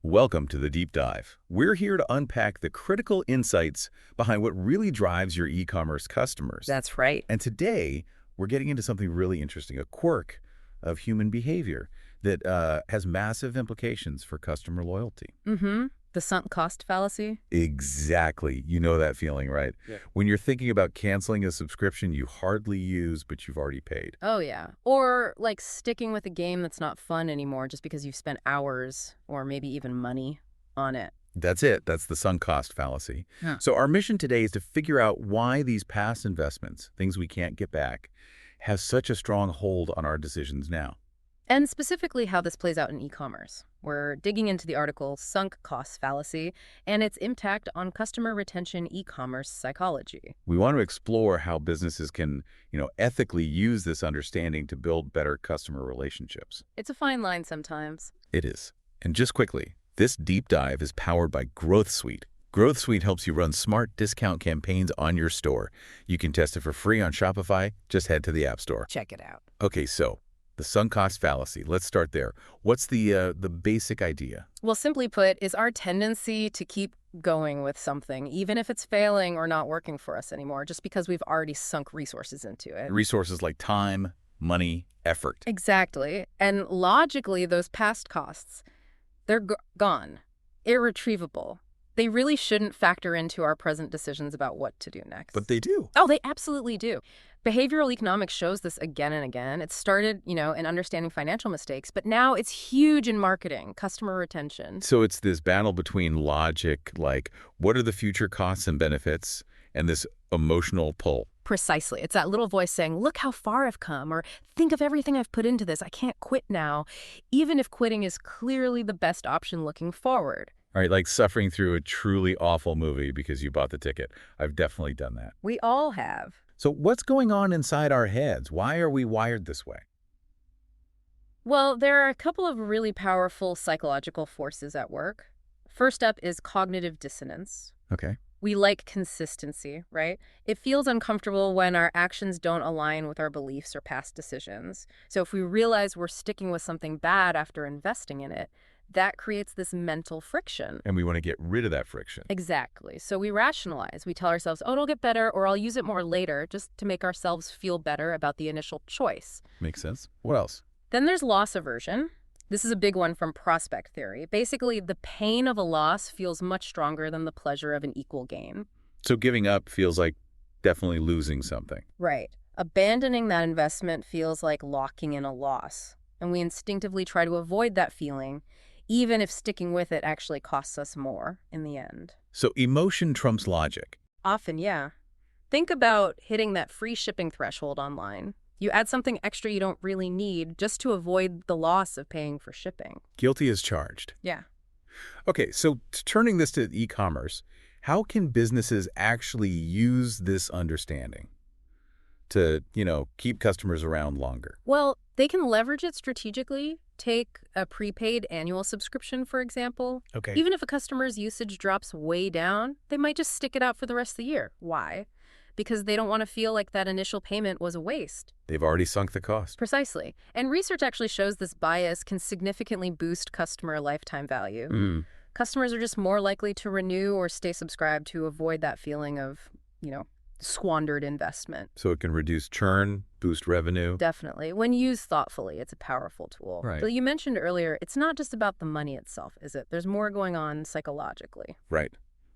Welcome to the Deep Dive. We're here to unpack the critical insights behind what really drives your e-commerce customers. That's right. And today, we're getting into something really interesting, a quirk of human behavior that has massive implications for customer loyalty. The sunk cost fallacy. Exactly. You know that feeling, right? Yeah. When you're thinking about canceling a subscription you hardly use, but you've already paid. Oh, yeah. Or like sticking with a game that's not fun anymore just because you've spent hours or maybe even money on it. That's it. That's the sunk cost fallacy. Yeah. So our mission today is to figure out why these past investments, things we can't get back, have such a strong hold on our decisions now. And specifically how this plays out in e-commerce. We're digging into the article Sunk Cost Fallacy and its impact on customer retention e-commerce psychology. We want to explore how businesses can, ethically use this understanding to build better customer relationships. It's a fine line sometimes. It is. And just quickly, this deep dive is powered by Growth Suite. Growth Suite helps you run smart discount campaigns on your store. You can test it for free on Shopify. Just head to the App Store. Check it out. Okay, so the sunk cost fallacy. Let's start there. What's the basic idea? Well, simply put, is our tendency to keep going with something, even if it's failing or not working for us anymore, just because we've already sunk resources into it. Resources like time, money, effort. Exactly. And logically, those past costs, they're gone, irretrievable. They really shouldn't factor into our present decisions about what to do next. But they do. Oh, they absolutely do. Behavioral economics shows this again and again. It started, in understanding financial mistakes, but now it's huge in marketing, customer retention. So it's this battle between logic, like what are the future costs and benefits, and this emotional pull. Precisely. It's that little voice saying, look how far I've come, or think of everything I've put into this. I can't quit now, even if quitting is clearly the best option looking forward. All right, like suffering through a truly awful movie because you bought the ticket. I've definitely done that. We all have. So what's going on inside our heads? Why are we wired this way? Well, there are a couple of really powerful psychological forces at work. First up is cognitive dissonance. Okay. We like consistency, right? It feels uncomfortable when our actions don't align with our beliefs or past decisions. So if we realize we're sticking with something bad after investing in it, that creates this mental friction. And we want to get rid of that friction. Exactly. So we rationalize. We tell ourselves, oh, it'll get better, or I'll use it more later, just to make ourselves feel better about the initial choice. Makes sense. What else? Then there's loss aversion. This is a big one from prospect theory. Basically, the pain of a loss feels much stronger than the pleasure of an equal gain. So giving up feels like definitely losing something. Right. Abandoning that investment feels like locking in a loss. And we instinctively try to avoid that feeling, even if sticking with it actually costs us more in the end. So emotion trumps logic. Often, yeah. Think about hitting that free shipping threshold online. You add something extra you don't really need just to avoid the loss of paying for shipping. Guilty as charged. Yeah. Okay, so turning this to e-commerce, how can businesses actually use this understanding to, keep customers around longer? Well, they can leverage it strategically. Take a prepaid annual subscription, for example. Okay. Even if a customer's usage drops way down, they might just stick it out for the rest of the year. Why? Because they don't want to feel like that initial payment was a waste. They've already sunk the cost. Precisely. And research actually shows this bias can significantly boost customer lifetime value. Customers are just more likely to renew or stay subscribed to avoid that feeling of, squandered investment. So it can reduce churn, boost revenue. Definitely. When used thoughtfully, it's a powerful tool. Right. But you mentioned earlier, it's not just about the money itself, is it? There's more going on psychologically. Right.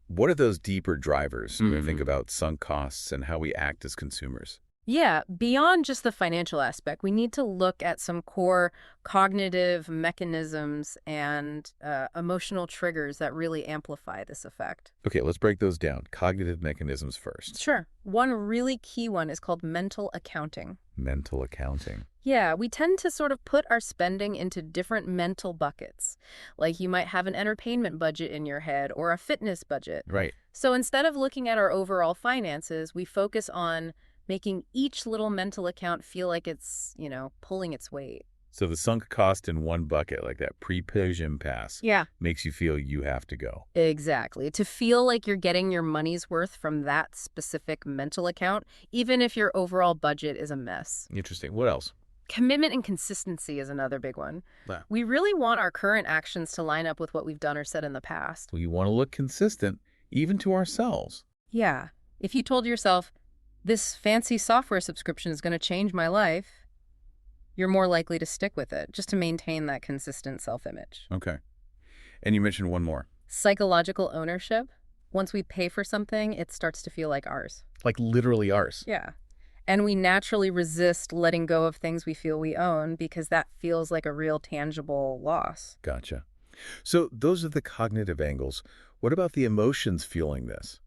What are those deeper drivers when we think about sunk costs and how we act as consumers? Yeah, beyond just the financial aspect, we need to look at some core cognitive mechanisms and emotional triggers that really amplify this effect. Okay, let's break those down. Cognitive mechanisms first. Sure. One really key one is called mental accounting. Mental accounting. Yeah, we tend to sort of put our spending into different mental buckets. Like you might have an entertainment budget in your head or a fitness budget. Right. So instead of looking at our overall finances, we focus on making each little mental account feel like it's, pulling its weight. So the sunk cost in one bucket, like that prepaid gym pass, Yeah. makes you feel you have to go. Exactly. To feel like you're getting your money's worth from that specific mental account, even if your overall budget is a mess. Interesting. What else? Commitment and consistency is another big one. Yeah. We really want our current actions to line up with what we've done or said in the past. We want to look consistent, even to ourselves. Yeah. If you told yourself, this fancy software subscription is going to change my life, you're more likely to stick with it, just to maintain that consistent self-image. Okay. And you mentioned one more. Psychological ownership. Once we pay for something, it starts to feel like ours. Like literally ours. Yeah. And we naturally resist letting go of things we feel we own because that feels like a real tangible loss. Gotcha. So those are the cognitive angles. What about the emotions fueling this?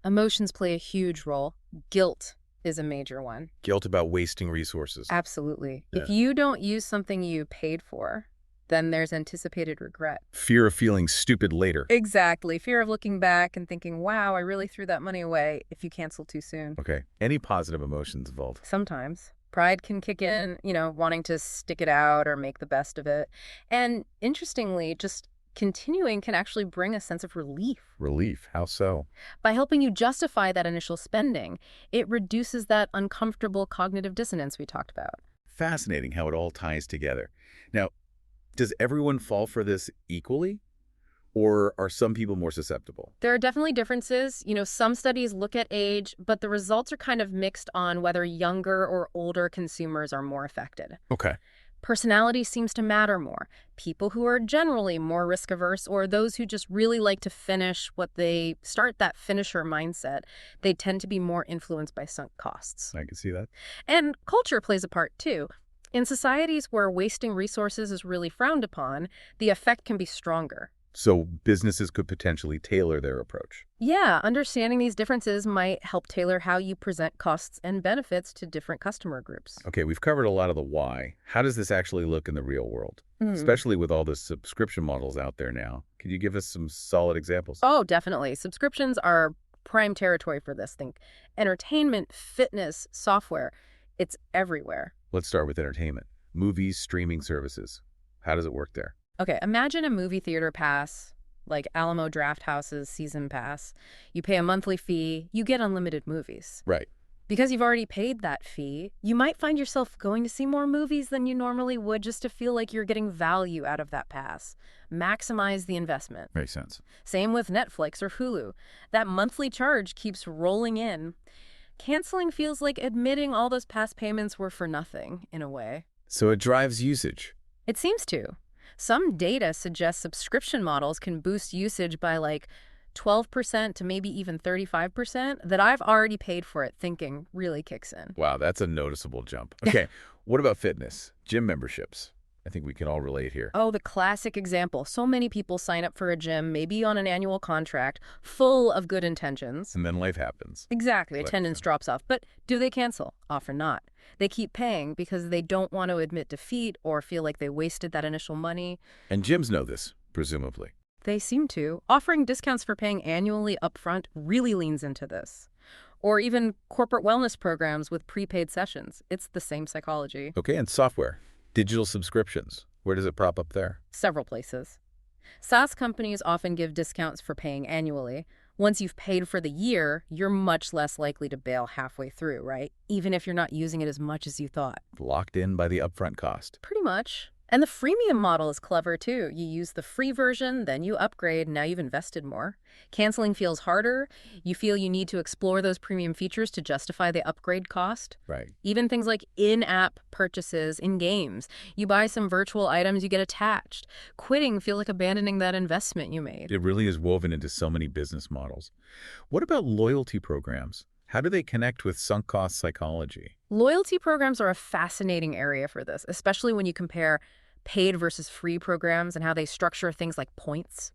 Emotions play a huge role. Guilt is a major one. Guilt about wasting resources. Absolutely. Yeah. If you don't use something you paid for, then there's anticipated regret. Fear of feeling stupid later. Exactly. Fear of looking back and thinking, wow, I really threw that money away if you cancel too soon. Okay. Any positive emotions involved? Sometimes. Pride can kick in, wanting to stick it out or make the best of it. And interestingly, just continuing can actually bring a sense of relief. Relief. How so? By helping you justify that initial spending, it reduces that uncomfortable cognitive dissonance we talked about. Fascinating how it all ties together. Now, does everyone fall for this equally? Or are some people more susceptible? There are definitely differences. Some studies look at age, but the results are kind of mixed on whether younger or older consumers are more affected. Okay. Personality seems to matter more. People who are generally more risk-averse or those who just really like to finish what they start that finisher mindset, they tend to be more influenced by sunk costs. I can see that. And culture plays a part too. In societies where wasting resources is really frowned upon, the effect can be stronger. So businesses could potentially tailor their approach. Yeah, understanding these differences might help tailor how you present costs and benefits to different customer groups. Okay, we've covered a lot of the why. How does this actually look in the real world? Especially with all the subscription models out there now. Could you give us some solid examples? Oh, definitely. Subscriptions are prime territory for this. Think entertainment, fitness, software. It's everywhere. Let's start with entertainment. Movies, streaming services. How does it work there? Okay, imagine a movie theater pass, like Alamo Drafthouse's season pass. You pay a monthly fee, you get unlimited movies. Right. Because you've already paid that fee, you might find yourself going to see more movies than you normally would just to feel like you're getting value out of that pass. Maximize the investment. Makes sense. Same with Netflix or Hulu. That monthly charge keeps rolling in. Canceling feels like admitting all those past payments were for nothing, in a way. So it drives usage. It seems to. Some data suggests subscription models can boost usage by like 12% to maybe even 35% that I've already paid for it thinking really kicks in. Wow, that's a noticeable jump. Okay, what about fitness? Gym memberships. I think we can all relate here. Oh, the classic example. So many people sign up for a gym, maybe on an annual contract, full of good intentions. And then life happens. Exactly. Like, Attendance drops off. But do they cancel? Often not. They keep paying because they don't want to admit defeat or feel like they wasted that initial money. And gyms know this, presumably. They seem to. Offering discounts for paying annually upfront really leans into this. Or even corporate wellness programs with prepaid sessions. It's the same psychology. Okay, and software. Digital subscriptions. Where does it prop up there? Several places. SaaS companies often give discounts for paying annually. Once you've paid for the year, you're much less likely to bail halfway through, right? Even if you're not using it as much as you thought. Locked in by the upfront cost. Pretty much. And the freemium model is clever too. You use the free version, then you upgrade, now you've invested more. Canceling feels harder. You feel you need to explore those premium features to justify the upgrade cost. Right. Even things like in-app purchases in games. You buy some virtual items, you get attached. Quitting feels like abandoning that investment you made. It really is woven into so many business models. What about loyalty programs? How do they connect with sunk cost psychology? Loyalty programs are a fascinating area for this, especially when you compare paid versus free programs and how they structure things like points.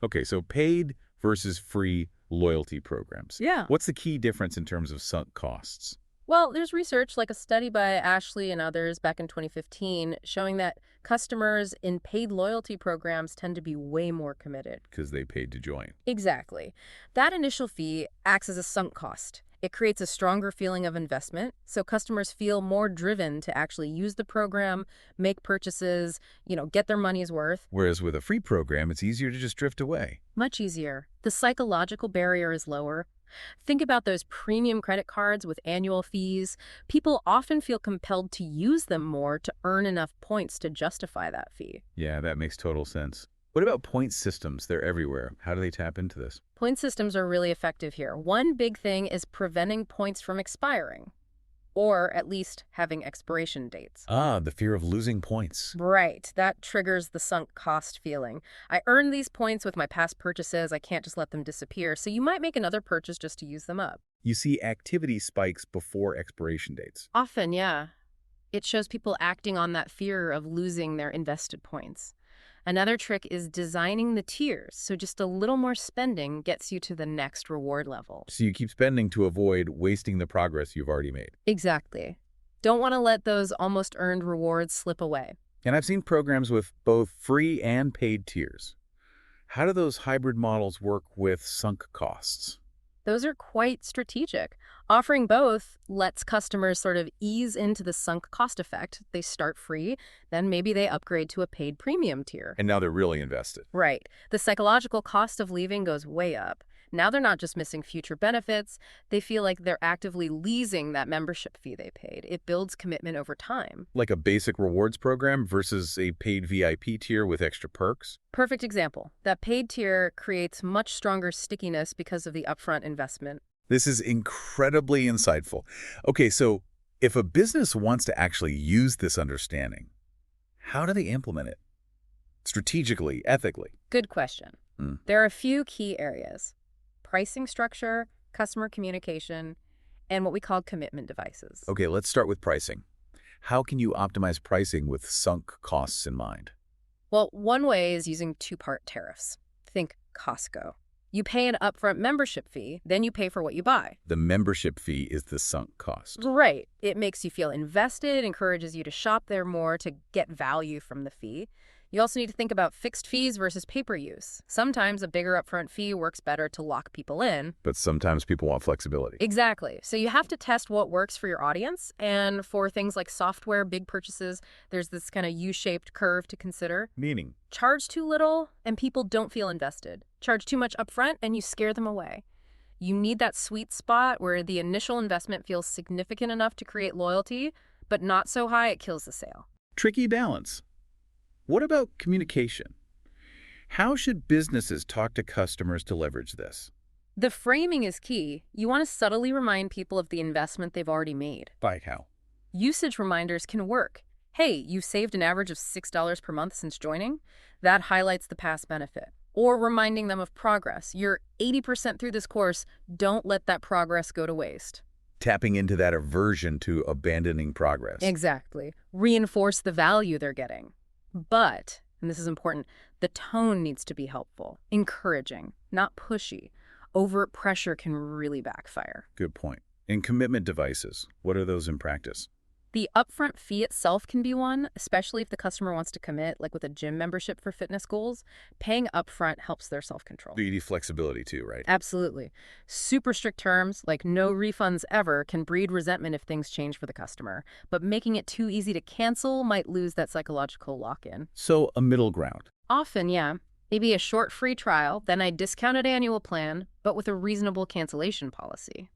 Okay, so paid versus free loyalty programs. Yeah. What's the key difference in terms of sunk costs? Well, there's research like a study by Ashley and others back in 2015 showing that customers in paid loyalty programs tend to be way more committed. Because they paid to join. Exactly. That initial fee acts as a sunk cost. It creates a stronger feeling of investment, so customers feel more driven to actually use the program, make purchases, get their money's worth. Whereas with a free program, it's easier to just drift away. Much easier. The psychological barrier is lower. Think about those premium credit cards with annual fees. People often feel compelled to use them more to earn enough points to justify that fee. Yeah, that makes total sense. What about point systems? They're everywhere. How do they tap into this? Point systems are really effective here. One big thing is preventing points from expiring, or at least having expiration dates. Ah, the fear of losing points. Right, that triggers the sunk cost feeling. I earned these points with my past purchases, I can't just let them disappear, so you might make another purchase just to use them up. You see activity spikes before expiration dates. Often, yeah. It shows people acting on that fear of losing their invested points. Another trick is designing the tiers, so just a little more spending gets you to the next reward level. So you keep spending to avoid wasting the progress you've already made. Exactly. Don't want to let those almost earned rewards slip away. And I've seen programs with both free and paid tiers. How do those hybrid models work with sunk costs? Those are quite strategic. Offering both lets customers sort of ease into the sunk cost effect. They start free, then maybe they upgrade to a paid premium tier. And now they're really invested. Right. The psychological cost of leaving goes way up. Now they're not just missing future benefits, they feel like they're actively leasing that membership fee they paid. It builds commitment over time. Like a basic rewards program versus a paid VIP tier with extra perks? Perfect example. That paid tier creates much stronger stickiness because of the upfront investment. This is incredibly insightful. Okay, so if a business wants to actually use this understanding, how do they implement it? Strategically, ethically? Good question. There are a few key areas: pricing structure, customer communication, and what we call commitment devices. Okay, let's start with pricing. How can you optimize pricing with sunk costs in mind? Well, one way is using two-part tariffs. Think Costco. You pay an upfront membership fee, then you pay for what you buy. The membership fee is the sunk cost. Right. It makes you feel invested, encourages you to shop there more to get value from the fee. You also need to think about fixed fees versus pay-per-use. Sometimes a bigger upfront fee works better to lock people in. But sometimes people want flexibility. Exactly. So you have to test what works for your audience. And for things like software, big purchases, there's this kind of U-shaped curve to consider. Meaning? Charge too little and people don't feel invested. Charge too much upfront and you scare them away. You need that sweet spot where the initial investment feels significant enough to create loyalty, but not so high it kills the sale. Tricky balance. What about communication? How should businesses talk to customers to leverage this? The framing is key. You want to subtly remind people of the investment they've already made. Like how? Usage reminders can work. Hey, you saved an average of $6 per month since joining? That highlights the past benefit. Or reminding them of progress. You're 80% through this course. Don't let that progress go to waste. Tapping into that aversion to abandoning progress. Exactly. Reinforce the value they're getting. But, and this is important, the tone needs to be helpful, encouraging, not pushy. Overt pressure can really backfire. Good point. And commitment devices, what are those in practice? The upfront fee itself can be one, especially if the customer wants to commit, like with a gym membership for fitness goals. Paying upfront helps their self-control. You need flexibility too, right? Absolutely. Super strict terms, like no refunds ever, can breed resentment if things change for the customer. But making it too easy to cancel might lose that psychological lock-in. So a middle ground. Often, yeah. Maybe a short free trial, then a discounted annual plan, but with a reasonable cancellation policy.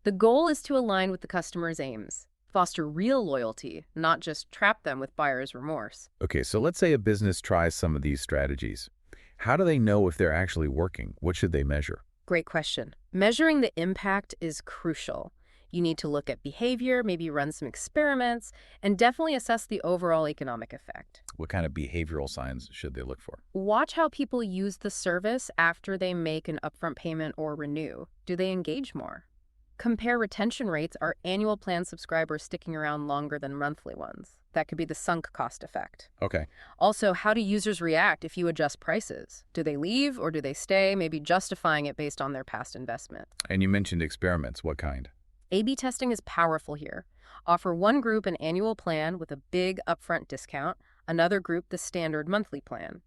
The goal is to align with the customer's aims. Foster real loyalty, not just trap them with buyer's remorse. Okay, so let's say a business tries some of these strategies. How do they know if they're actually working? What should they measure? Great question. Measuring the impact is crucial. You need to look at behavior, maybe run some experiments, and definitely assess the overall economic effect. What kind of behavioral signs should they look for? Watch how people use the service after they make an upfront payment or renew. Do they engage more? Compare retention rates. Are annual plan subscribers sticking around longer than monthly ones? That could be the sunk cost effect. Okay. Also, how do users react if you adjust prices? Do they leave or do they stay, maybe justifying it based on their past investment? And you mentioned experiments. What kind? A/B testing is powerful here. Offer one group an annual plan with a big upfront discount, another group the standard monthly plan.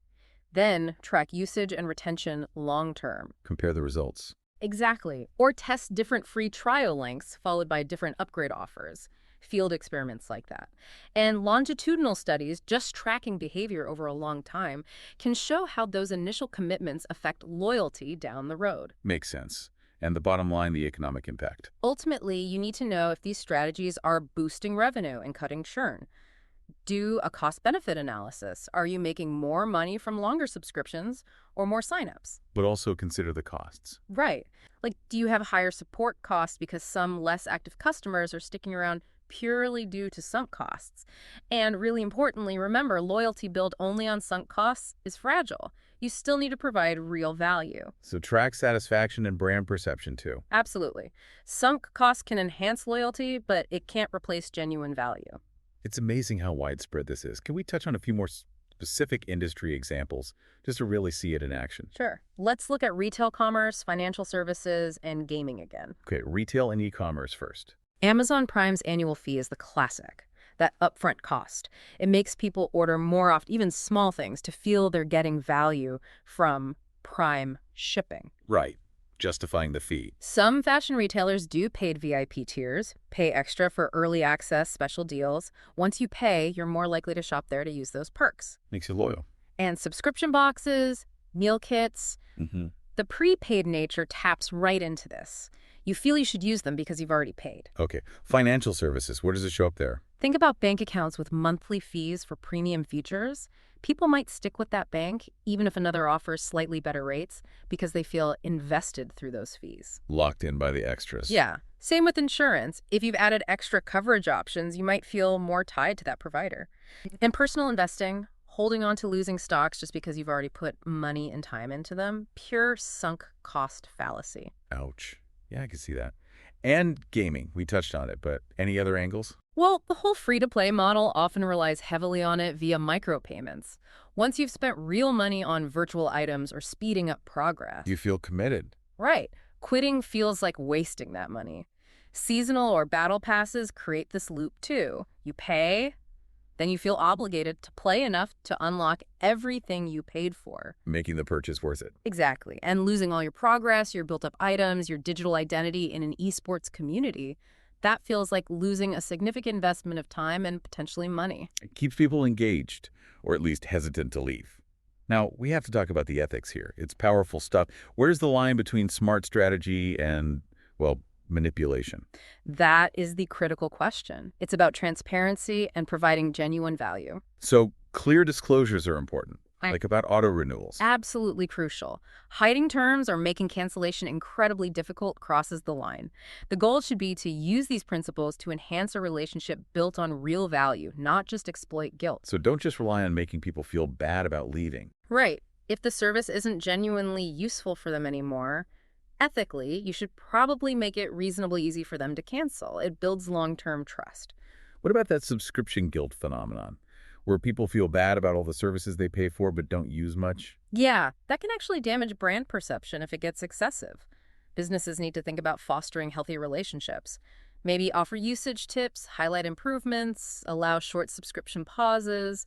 Then track usage and retention long-term. Compare the results. Exactly. Or test different free trial lengths followed by different upgrade offers. Field experiments like that. And longitudinal studies, just tracking behavior over a long time, can show how those initial commitments affect loyalty down the road. Makes sense. And the bottom line, the economic impact. Ultimately, you need to know if these strategies are boosting revenue and cutting churn. Do a cost-benefit analysis. Are you making more money from longer subscriptions or more signups? But also consider the costs. Right. Like, do you have higher support costs because some less active customers are sticking around purely due to sunk costs? And really importantly, remember, loyalty built only on sunk costs is fragile. You still need to provide real value. So track satisfaction and brand perception too. Absolutely. Sunk costs can enhance loyalty, but it can't replace genuine value. It's amazing how widespread this is. Can we touch on a few more specific industry examples just to really see it in action? Sure. Let's look at retail commerce, financial services, and gaming again. Okay, retail and e-commerce first. Amazon Prime's annual fee is the classic, that upfront cost. It makes people order more often, even small things, to feel they're getting value from Prime shipping. Right, justifying the fee. Some fashion retailers do paid VIP tiers, pay extra for early access special deals. Once you pay, you're more likely to shop there to use those perks. Makes you loyal. And subscription boxes, meal kits, Mm-hmm. the prepaid nature taps right into this. You feel you should use them because you've already paid. Okay, financial services, where does it show up there? Think about bank accounts with monthly fees for premium features. People might stick with that bank even if another offers slightly better rates because they feel invested through those fees. Locked in by the extras. Yeah. Same with insurance. If you've added extra coverage options, you might feel more tied to that provider. In personal investing, holding on to losing stocks just because you've already put money and time into them, pure sunk cost fallacy. Ouch. Yeah, I can see that. And gaming, we touched on it, but any other angles? Well, the whole free-to-play model often relies heavily on it via micropayments. Once you've spent real money on virtual items or speeding up progress. You feel committed. Right. Quitting feels like wasting that money. Seasonal or battle passes create this loop too. You pay, then you feel obligated to play enough to unlock everything you paid for. Making the purchase worth it. Exactly. And losing all your progress, your built-up items, your digital identity in an esports community, that feels like losing a significant investment of time and potentially money. It keeps people engaged, or at least hesitant to leave. Now, we have to talk about the ethics here. It's powerful stuff. Where's the line between smart strategy and, well, manipulation? That is the critical question. It's about transparency and providing genuine value. So clear disclosures are important, like about auto renewals. Absolutely crucial. Hiding terms or making cancellation incredibly difficult crosses the line. The goal should be to use these principles to enhance a relationship built on real value, not just exploit guilt. So don't just rely on making people feel bad about leaving. Right. If the service isn't genuinely useful for them anymore, ethically, you should probably make it reasonably easy for them to cancel. It builds long-term trust. What about that subscription guilt phenomenon, where people feel bad about all the services they pay for but don't use much? Yeah, that can actually damage brand perception if it gets excessive. Businesses need to think about fostering healthy relationships. Maybe offer usage tips, highlight improvements, allow short subscription pauses,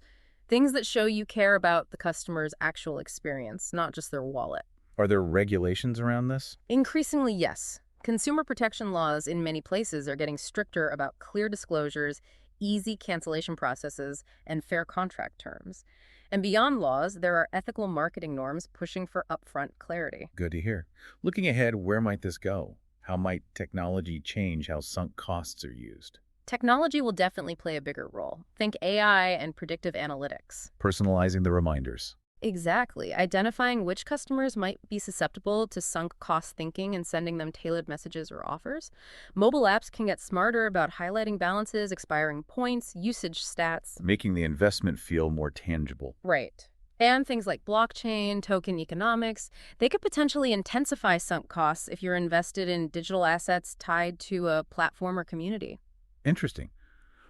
things that show you care about the customer's actual experience, not just their wallet. Are there regulations around this? Increasingly, yes. Consumer protection laws in many places are getting stricter about clear disclosures, easy cancellation processes, and fair contract terms. And beyond laws, there are ethical marketing norms pushing for upfront clarity. Good to hear. Looking ahead, where might this go? How might technology change how sunk costs are used? Technology will definitely play a bigger role. Think AI and predictive analytics. Personalizing the reminders. Exactly. Identifying which customers might be susceptible to sunk cost thinking and sending them tailored messages or offers. Mobile apps can get smarter about highlighting balances, expiring points, usage stats. Making the investment feel more tangible. Right. And things like blockchain, token economics, they could potentially intensify sunk costs if you're invested in digital assets tied to a platform or community. Interesting.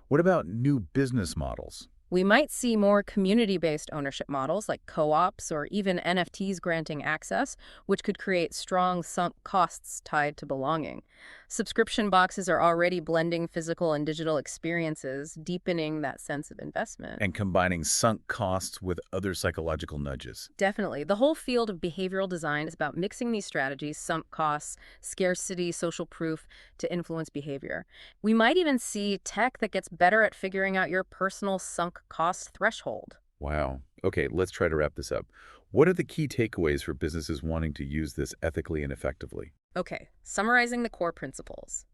What about new business models? We might see more community-based ownership models like co-ops or even NFTs granting access, which could create strong sunk costs tied to belonging. Subscription boxes are already blending physical and digital experiences, deepening that sense of investment. And combining sunk costs with other psychological nudges. Definitely. The whole field of behavioral design is about mixing these strategies, sunk costs, scarcity, social proof, to influence behavior. We might even see tech that gets better at figuring out your personal sunk cost threshold. Wow. Okay, let's try to wrap this up. What are the key takeaways for businesses wanting to use this ethically and effectively? Okay, summarizing the core principles.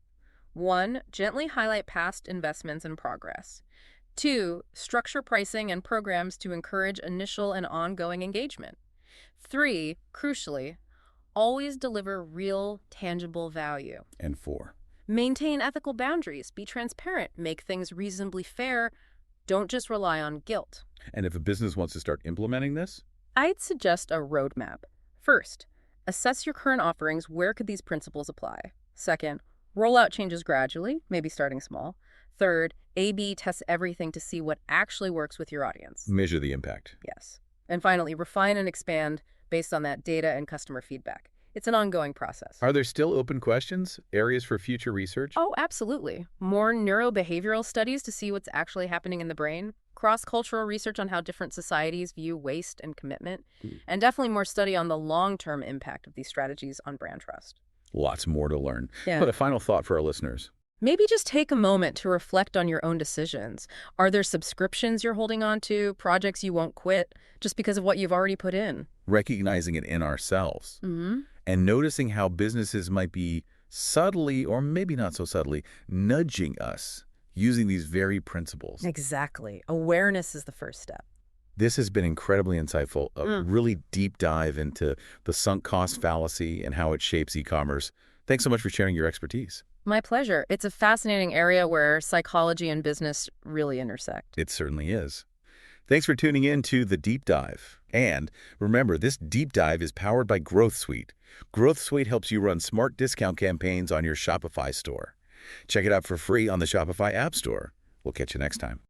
1. Gently highlight past investments and progress. 2. Structure pricing and programs to encourage initial and ongoing engagement. 3. Crucially, always deliver real, tangible value. And 4. Maintain ethical boundaries, be transparent, make things reasonably fair, don't just rely on guilt. And if a business wants to start implementing this? I'd suggest a roadmap. First, assess your current offerings. Where could these principles apply? Second, roll out changes gradually, maybe starting small. Third, A/B test everything to see what actually works with your audience. Measure the impact. Yes. And finally, refine and expand based on that data and customer feedback. It's an ongoing process. Are there still open questions, areas for future research? Oh, absolutely. More neurobehavioral studies to see what's actually happening in the brain, cross-cultural research on how different societies view waste and commitment, and definitely more study on the long-term impact of these strategies on brand trust. Lots more to learn. Yeah. But a final thought for our listeners. Maybe just take a moment to reflect on your own decisions. Are there subscriptions you're holding on to, projects you won't quit just because of what you've already put in? Recognizing it in ourselves. Mm-hmm. And noticing how businesses might be subtly, or maybe not so subtly, nudging us using these very principles. Exactly. Awareness is the first step. This has been incredibly insightful, a really deep dive into the sunk cost fallacy and how it shapes e-commerce. Thanks so much for sharing your expertise. My pleasure. It's a fascinating area where psychology and business really intersect. It certainly is. Thanks for tuning in to The Deep Dive. And remember, this deep dive is powered by Growth Suite. Growth Suite helps you run smart discount campaigns on your Shopify store. Check it out for free on the Shopify App Store. We'll catch you next time.